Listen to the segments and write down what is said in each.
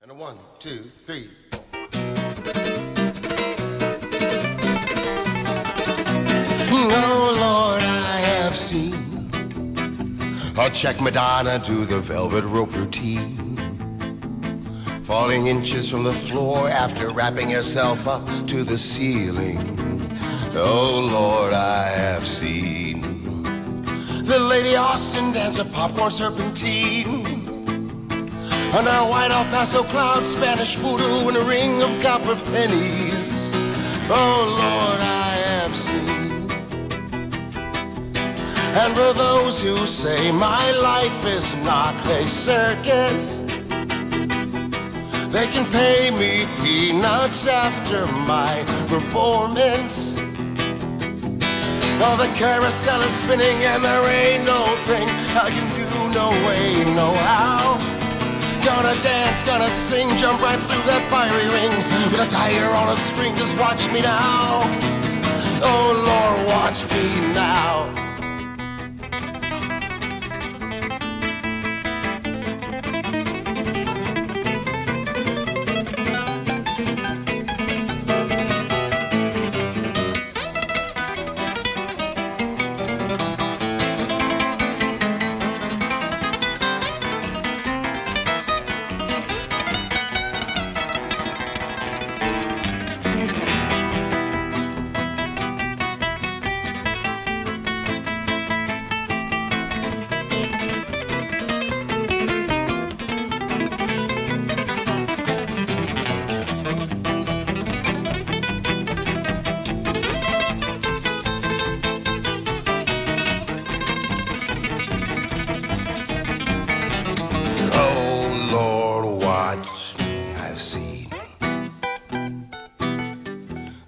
And a 1, 2, 3, 4. Oh Lord, I have seen a Czech Madonna do the velvet rope routine, falling inches from the floor after wrapping herself up to the ceiling. Oh Lord, I have seen the Lady Austin dance a popcorn serpentine under a white El Paso cloud, Spanish voodoo and a ring of copper pennies. Oh Lord, I have seen. And for those who say my life is not a circus, they can pay me peanuts after my performance. Oh, the carousel is spinning and there ain't no thing I can do, no way, no how. Gonna dance, gonna sing, jump right through that fiery ring with a tiger on a string, just watch me now. Oh Lord, watch me now.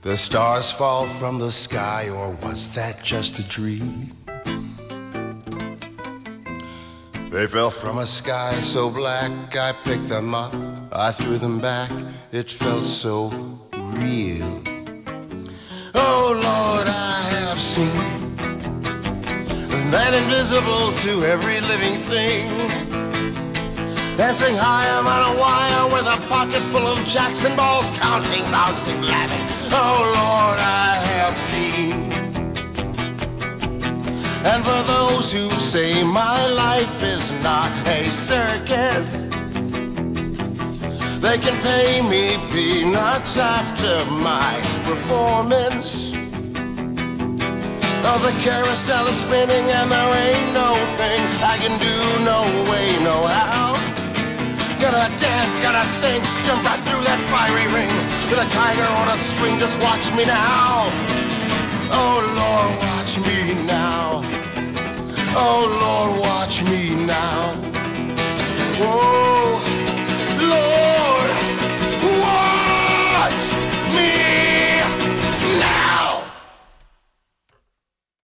The stars fall from the sky, or was that just a dream? They fell from a sky so black, I picked them up, I threw them back, it felt so real. Oh Lord, I have seen the man invisible to every living thing, dancing high on a wire with a pocket full of Jackson balls, counting, bouncing, laughing. Oh Lord, I have seen. And for those who say my life is not a circus, they can pay me peanuts after my performance. Oh, the carousel is spinning and there ain't no thing I can do, no way, no how. Gonna dance, gonna sing, jump right through that fiery ring with a tiger on a string, just watch me now. Oh Lord, watch me now. Oh